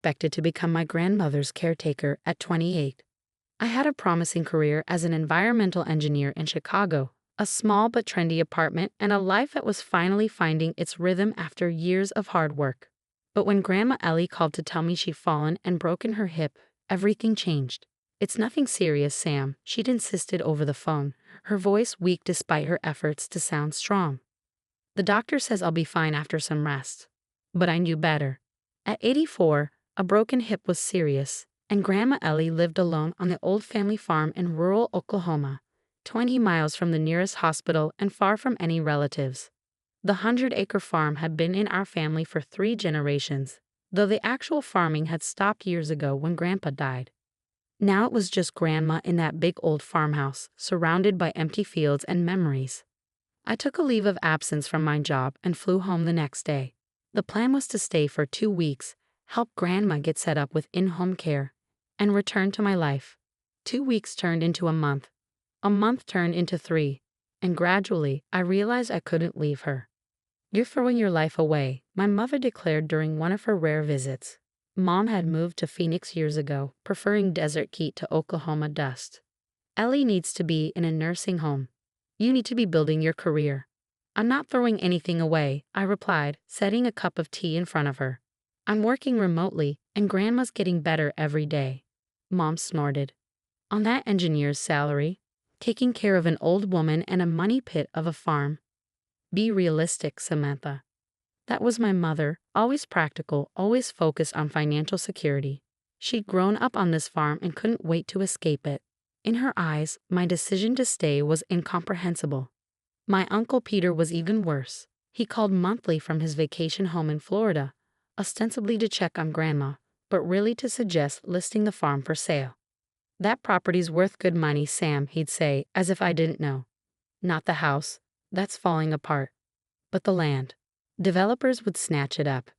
expected to become my grandmother's caretaker at 28. I had a promising career as an environmental engineer in Chicago, a small but trendy apartment, and a life that was finally finding its rhythm after years of hard work. But when Grandma Ellie called to tell me she'd fallen and broken her hip, everything changed. "It's nothing serious, Sam," she'd insisted over the phone, her voice weak despite her efforts to sound strong. "The doctor says I'll be fine after some rest." But I knew better. At 84, a broken hip was serious, and Grandma Ellie lived alone on the old family farm in rural Oklahoma, 20 miles from the nearest hospital and far from any relatives. The 100-acre farm had been in our family for 3 generations, though the actual farming had stopped years ago when Grandpa died. Now it was just Grandma in that big old farmhouse, surrounded by empty fields and memories. I took a leave of absence from my job and flew home the next day. The plan was to stay for 2 weeks, help Grandma get set up with in-home care, and return to my life. 2 weeks turned into a month turned into 3, and gradually I realized I couldn't leave her. "You're throwing your life away," my mother declared during one of her rare visits. Mom had moved to Phoenix years ago, preferring desert heat to Oklahoma dust. "Ellie needs to be in a nursing home. You need to be building your career." "I'm not throwing anything away," I replied, setting a cup of tea in front of her. "I'm working remotely, and Grandma's getting better every day." Mom snorted. "On that engineer's salary, taking care of an old woman and a money pit of a farm." "Be realistic, Samantha." That was my mother, always practical, always focused on financial security. She'd grown up on this farm and couldn't wait to escape it. In her eyes, my decision to stay was incomprehensible. My Uncle Peter was even worse. He called monthly from his vacation home in Florida, ostensibly to check on Grandma, but really to suggest listing the farm for sale. "That property's worth good money, Sam," he'd say, as if I didn't know. "Not the house. That's falling apart. But the land. Developers would snatch it up.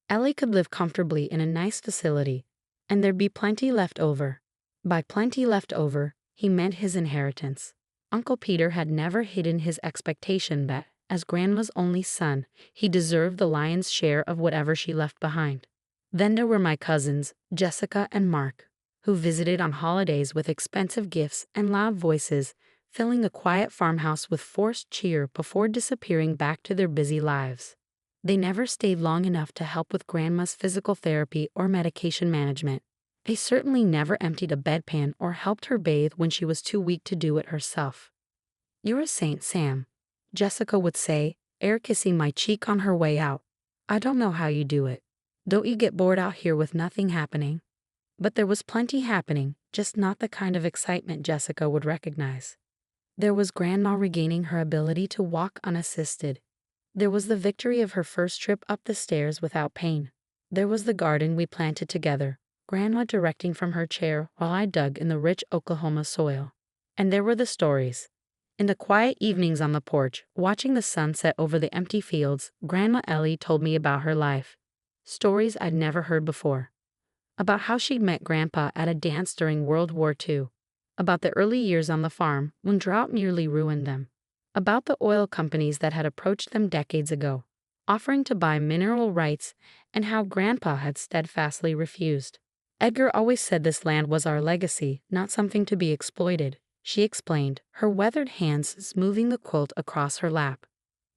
Ellie could live comfortably in a nice facility, and there'd be plenty left over." By plenty left over, he meant his inheritance. Uncle Peter had never hidden his expectation that, as Grandma's only son, he deserved the lion's share of whatever she left behind. Then there were my cousins, Jessica and Mark, who visited on holidays with expensive gifts and loud voices, filling the quiet farmhouse with forced cheer before disappearing back to their busy lives. They never stayed long enough to help with Grandma's physical therapy or medication management. They certainly never emptied a bedpan or helped her bathe when she was too weak to do it herself. "You're a saint, Sam," Jessica would say, air kissing my cheek on her way out. "I don't know how you do it. Don't you get bored out here with nothing happening?" But there was plenty happening, just not the kind of excitement Jessica would recognize. There was Grandma regaining her ability to walk unassisted. There was the victory of her first trip up the stairs without pain. There was the garden we planted together, Grandma directing from her chair while I dug in the rich Oklahoma soil. And there were the stories. In the quiet evenings on the porch, watching the sun set over the empty fields, Grandma Ellie told me about her life. Stories I'd never heard before. About how she'd met Grandpa at a dance during World War II. About the early years on the farm when drought nearly ruined them. About the oil companies that had approached them decades ago, offering to buy mineral rights, and how Grandpa had steadfastly refused. "Edgar always said this land was our legacy, not something to be exploited," she explained, her weathered hands smoothing the quilt across her lap.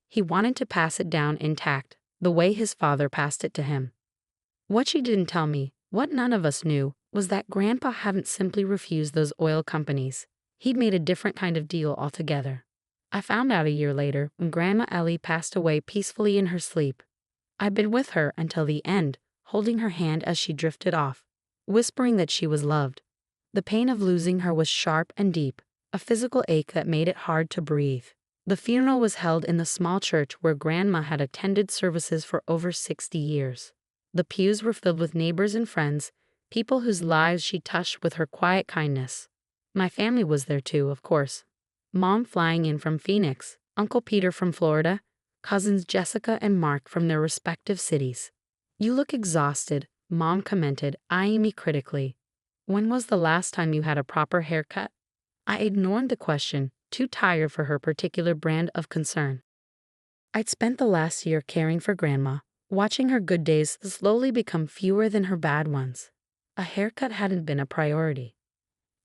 "He wanted to pass it down intact, the way his father passed it to him." What she didn't tell me, what none of us knew, was that Grandpa hadn't simply refused those oil companies. He'd made a different kind of deal altogether. I found out a year later when Grandma Ellie passed away peacefully in her sleep. I'd been with her until the end, holding her hand as she drifted off, whispering that she was loved. The pain of losing her was sharp and deep, a physical ache that made it hard to breathe. The funeral was held in the small church where Grandma had attended services for over 60 years. The pews were filled with neighbors and friends, people whose lives she touched with her quiet kindness. My family was there too, of course. Mom flying in from Phoenix, Uncle Peter from Florida, cousins Jessica and Mark from their respective cities. "You look exhausted," Mom commented, eyeing me critically. "When was the last time you had a proper haircut?" I ignored the question, too tired for her particular brand of concern. I'd spent the last year caring for Grandma, watching her good days slowly become fewer than her bad ones. A haircut hadn't been a priority.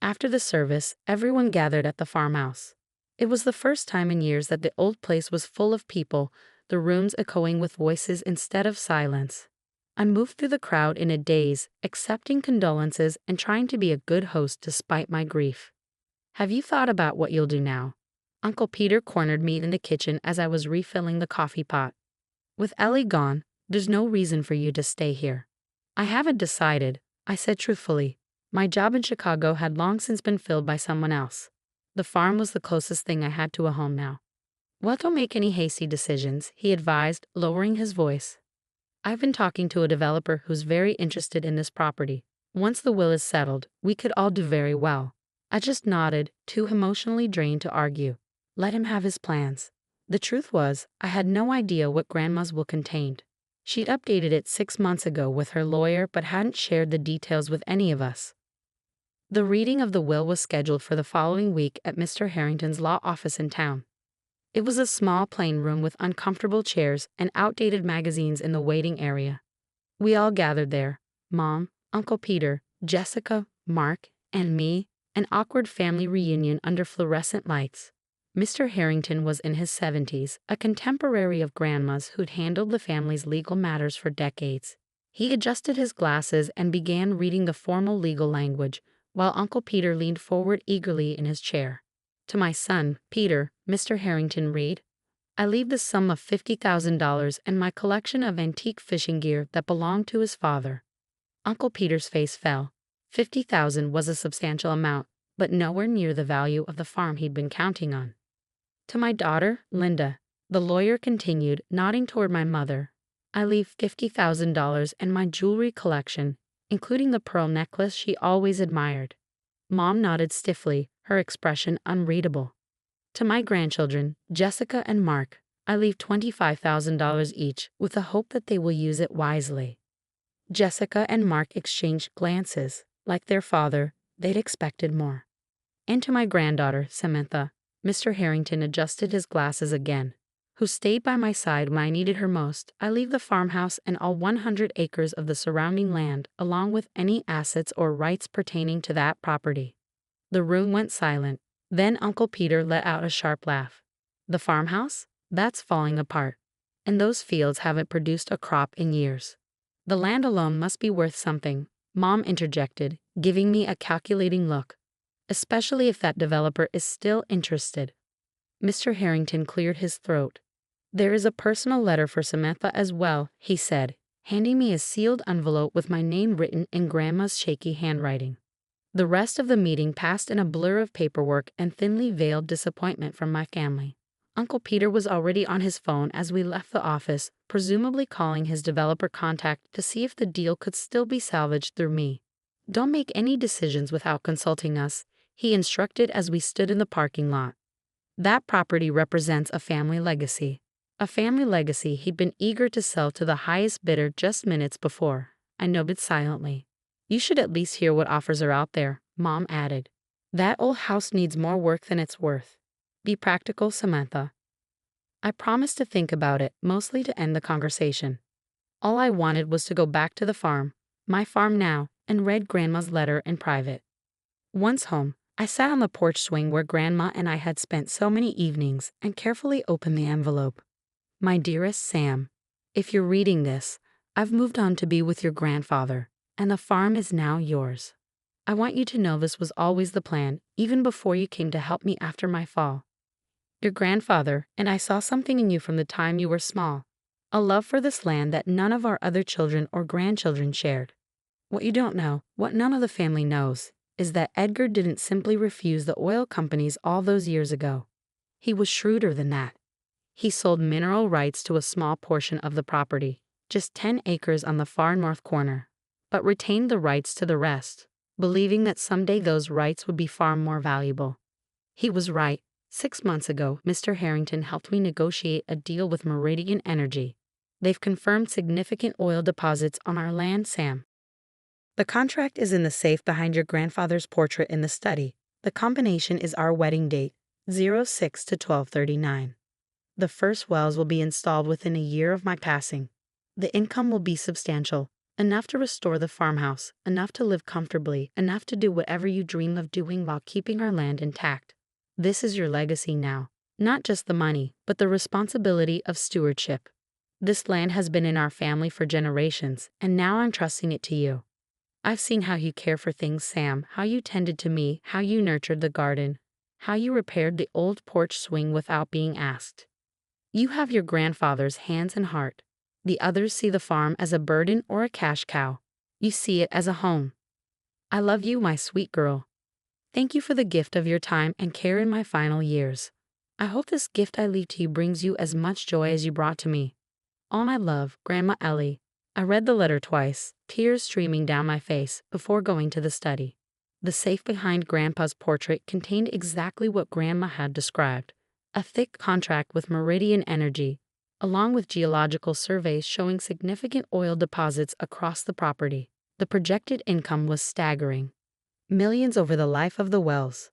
After the service, everyone gathered at the farmhouse. It was the first time in years that the old place was full of people, the rooms echoing with voices instead of silence. I moved through the crowd in a daze, accepting condolences and trying to be a good host despite my grief. "Have you thought about what you'll do now?" Uncle Peter cornered me in the kitchen as I was refilling the coffee pot. "With Ellie gone, there's no reason for you to stay here." "I haven't decided," I said truthfully. My job in Chicago had long since been filled by someone else. The farm was the closest thing I had to a home now. "Well, don't make any hasty decisions," he advised, lowering his voice. "I've been talking to a developer who's very interested in this property. Once the will is settled, we could all do very well." I just nodded, too emotionally drained to argue. Let him have his plans. The truth was, I had no idea what Grandma's will contained. She'd updated it 6 months ago with her lawyer but hadn't shared the details with any of us. The reading of the will was scheduled for the following week at Mr. Harrington's law office in town. It was a small, plain room with uncomfortable chairs and outdated magazines in the waiting area. We all gathered there: Mom, Uncle Peter, Jessica, Mark, and me, an awkward family reunion under fluorescent lights. Mr. Harrington was in his 70s, a contemporary of Grandma's who'd handled the family's legal matters for decades. He adjusted his glasses and began reading the formal legal language, while Uncle Peter leaned forward eagerly in his chair. "To my son, Peter," Mr. Harrington read, "I leave the sum of $50,000 and my collection of antique fishing gear that belonged to his father." Uncle Peter's face fell. 50,000 was a substantial amount, but nowhere near the value of the farm he'd been counting on. "To my daughter, Linda," the lawyer continued, nodding toward my mother, "I leave $50,000 and my jewelry collection, including the pearl necklace she always admired." Mom nodded stiffly, her expression unreadable. "To my grandchildren, Jessica and Mark, I leave $25,000 each, with the hope that they will use it wisely." Jessica and Mark exchanged glances. Like their father, they'd expected more. "And to my granddaughter, Samantha," Mr. Harrington adjusted his glasses again, "who stayed by my side when I needed her most, I leave the farmhouse and all 100 acres of the surrounding land, along with any assets or rights pertaining to that property." The room went silent. Then Uncle Peter let out a sharp laugh. "The farmhouse? That's falling apart. And those fields haven't produced a crop in years." "The land alone must be worth something," Mom interjected, giving me a calculating look. "Especially if that developer is still interested." Mr. Harrington cleared his throat. "There is a personal letter for Samantha as well," he said, handing me a sealed envelope with my name written in Grandma's shaky handwriting. The rest of the meeting passed in a blur of paperwork and thinly veiled disappointment from my family. Uncle Peter was already on his phone as we left the office, presumably calling his developer contact to see if the deal could still be salvaged through me. "Don't make any decisions without consulting us," he instructed as we stood in the parking lot. That property represents a family legacy. A family legacy he'd been eager to sell to the highest bidder just minutes before. I nodded silently. "You should at least hear what offers are out there," Mom added. "That old house needs more work than it's worth. Be practical, Samantha." I promised to think about it, mostly to end the conversation. All I wanted was to go back to the farm, my farm now, and read Grandma's letter in private. Once home, I sat on the porch swing where Grandma and I had spent so many evenings and carefully opened the envelope. "My dearest Sam, if you're reading this, I've moved on to be with your grandfather, and the farm is now yours. I want you to know this was always the plan, even before you came to help me after my fall. Your grandfather and I saw something in you from the time you were small, a love for this land that none of our other children or grandchildren shared. What you don't know, what none of the family knows, is that Edgar didn't simply refuse the oil companies all those years ago. He was shrewder than that. He sold mineral rights to a small portion of the property, just 10 acres on the far north corner, but retained the rights to the rest, believing that someday those rights would be far more valuable. He was right. 6 months ago, Mr. Harrington helped me negotiate a deal with Meridian Energy. They've confirmed significant oil deposits on our land, Sam. The contract is in the safe behind your grandfather's portrait in the study. The combination is our wedding date, 06 to 12/39. The first wells will be installed within a year of my passing. The income will be substantial, enough to restore the farmhouse, enough to live comfortably, enough to do whatever you dream of doing while keeping our land intact. This is your legacy now. Not just the money, but the responsibility of stewardship. This land has been in our family for generations, and now I'm trusting it to you. I've seen how you care for things, Sam, how you tended to me, how you nurtured the garden, how you repaired the old porch swing without being asked. You have your grandfather's hands and heart. The others see the farm as a burden or a cash cow. You see it as a home. I love you, my sweet girl. Thank you for the gift of your time and care in my final years. I hope this gift I leave to you brings you as much joy as you brought to me. All my love, Grandma Ellie. I read the letter twice, tears streaming down my face, before going to the study. The safe behind Grandpa's portrait contained exactly what Grandma had described: a thick contract with Meridian Energy, along with geological surveys showing significant oil deposits across the property. The projected income was staggering. Millions over the life of the wells.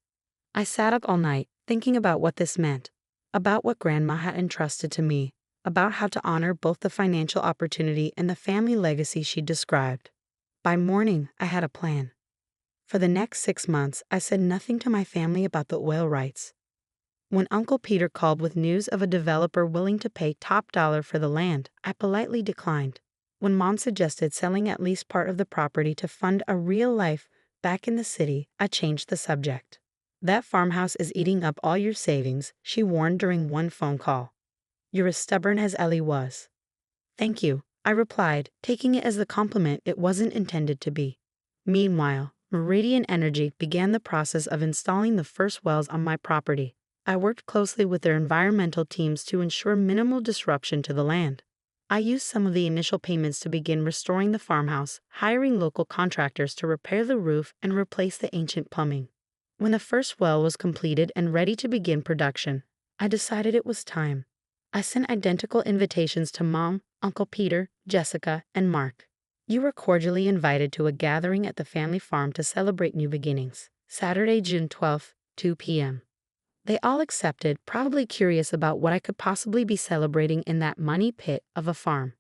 I sat up all night, thinking about what this meant, about what Grandma had entrusted to me, about how to honor both the financial opportunity and the family legacy she described. By morning, I had a plan. For the next 6 months, I said nothing to my family about the oil rights. When Uncle Peter called with news of a developer willing to pay top dollar for the land, I politely declined. When Mom suggested selling at least part of the property to fund a real life back in the city, I changed the subject. That farmhouse is eating up all your savings, she warned during one phone call. You're as stubborn as Ellie was. Thank you, I replied, taking it as the compliment it wasn't intended to be. Meanwhile, Meridian Energy began the process of installing the first wells on my property. I worked closely with their environmental teams to ensure minimal disruption to the land. I used some of the initial payments to begin restoring the farmhouse, hiring local contractors to repair the roof and replace the ancient plumbing. When the first well was completed and ready to begin production, I decided it was time. I sent identical invitations to Mom, Uncle Peter, Jessica, and Mark. You were cordially invited to a gathering at the family farm to celebrate new beginnings, Saturday, June 12th, 2 p.m. They all accepted, probably curious about what I could possibly be celebrating in that money pit of a farm.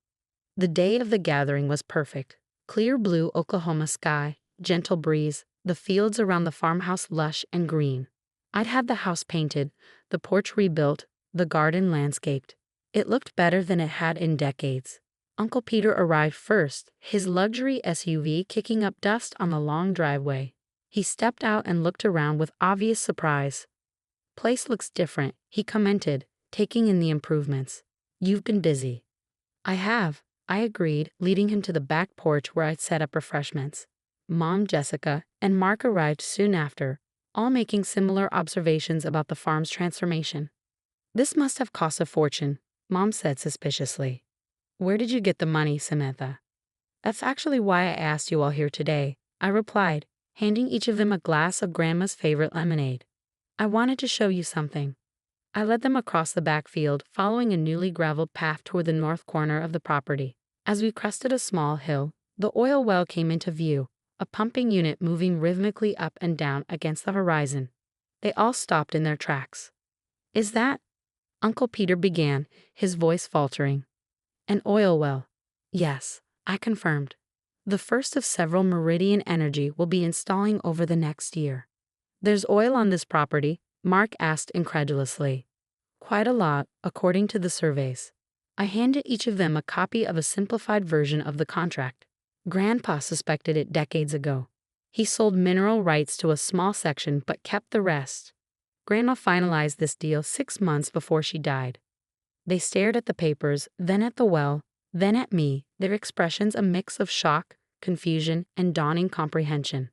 The day of the gathering was perfect. Clear blue Oklahoma sky, gentle breeze, the fields around the farmhouse lush and green. I'd had the house painted, the porch rebuilt, the garden landscaped. It looked better than it had in decades. Uncle Peter arrived first, his luxury SUV kicking up dust on the long driveway. He stepped out and looked around with obvious surprise. Place looks different, he commented, taking in the improvements. You've been busy. I have, I agreed, leading him to the back porch where I'd set up refreshments. Mom, Jessica, and Mark arrived soon after, all making similar observations about the farm's transformation. This must have cost a fortune, Mom said suspiciously. Where did you get the money, Samantha? That's actually why I asked you all here today, I replied, handing each of them a glass of Grandma's favorite lemonade. I wanted to show you something. I led them across the backfield, following a newly graveled path toward the north corner of the property. As we crested a small hill, the oil well came into view, a pumping unit moving rhythmically up and down against the horizon. They all stopped in their tracks. Is that? Uncle Peter began, his voice faltering. An oil well. Yes, I confirmed. The first of several Meridian Energy will be installing over the next year. There's oil on this property? Mark asked incredulously. Quite a lot, according to the surveys. I handed each of them a copy of a simplified version of the contract. Grandpa suspected it decades ago. He sold mineral rights to a small section but kept the rest. Grandma finalized this deal 6 months before she died. They stared at the papers, then at the well, then at me, their expressions a mix of shock, confusion, and dawning comprehension.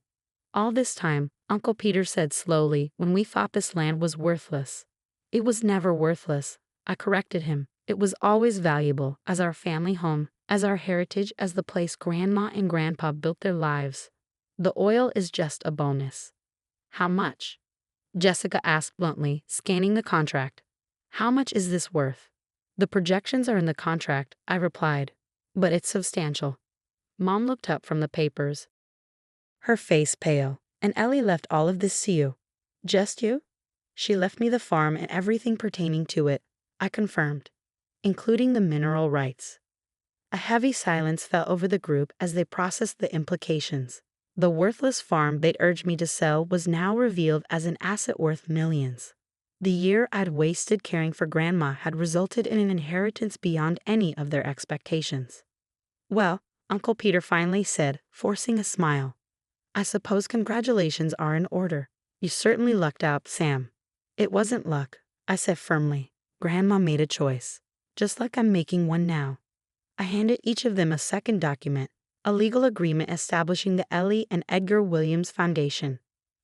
All this time, Uncle Peter said slowly, when we thought this land was worthless. It was never worthless, I corrected him. It was always valuable, as our family home, as our heritage, as the place Grandma and Grandpa built their lives. The oil is just a bonus. How much? Jessica asked bluntly, scanning the contract. How much is this worth? The projections are in the contract, I replied. But it's substantial. Mom looked up from the papers, her face pale. And Ellie left all of this to you. Just you? She left me the farm and everything pertaining to it, I confirmed, including the mineral rights. A heavy silence fell over the group as they processed the implications. The worthless farm they'd urged me to sell was now revealed as an asset worth millions. The year I'd wasted caring for Grandma had resulted in an inheritance beyond any of their expectations. "Well," Uncle Peter finally said, forcing a smile, "I suppose congratulations are in order. You certainly lucked out, Sam." "It wasn't luck," I said firmly. "Grandma made a choice, just like I'm making one now." I handed each of them a second document, a legal agreement establishing the Ellie and Edgar Williams Foundation.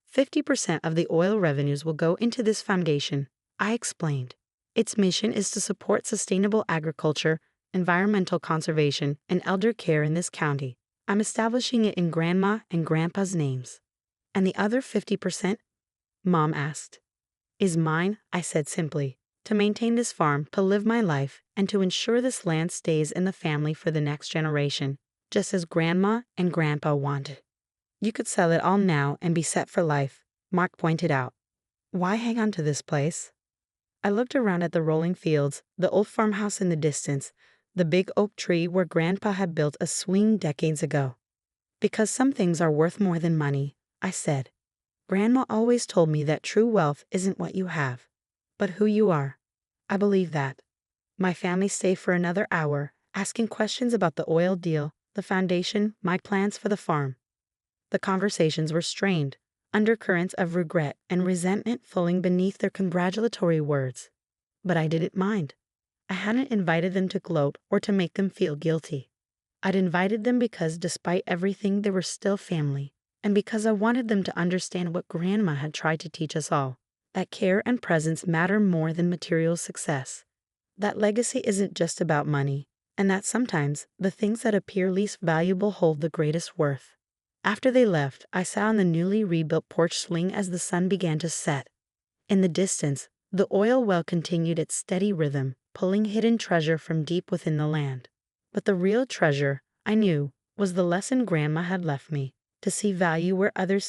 50% of the oil revenues will go into this foundation, I explained. Its mission is to support sustainable agriculture, environmental conservation, and elder care in this county. I'm establishing it in Grandma and Grandpa's names. "And the other 50%? Mom asked. "Is mine," I said simply. "To maintain this farm, to live my life, and to ensure this land stays in the family for the next generation, just as Grandma and Grandpa wanted." "You could sell it all now and be set for life," Mark pointed out. "Why hang on to this place?" I looked around at the rolling fields, the old farmhouse in the distance, the big oak tree where Grandpa had built a swing decades ago. "Because some things are worth more than money," I said. "Grandma always told me that true wealth isn't what you have, but who you are." I believe that. My family stayed for another hour, asking questions about the oil deal, the foundation, my plans for the farm. The conversations were strained, undercurrents of regret and resentment flowing beneath their congratulatory words. But I didn't mind. I hadn't invited them to gloat or to make them feel guilty. I'd invited them because despite everything they were still family, and because I wanted them to understand what Grandma had tried to teach us all, that care and presence matter more than material success. That legacy isn't just about money, and that sometimes the things that appear least valuable hold the greatest worth. After they left, I sat on the newly rebuilt porch swing as the sun began to set. In the distance, the oil well continued its steady rhythm, pulling hidden treasure from deep within the land. But the real treasure, I knew, was the lesson Grandma had left me, to see value where others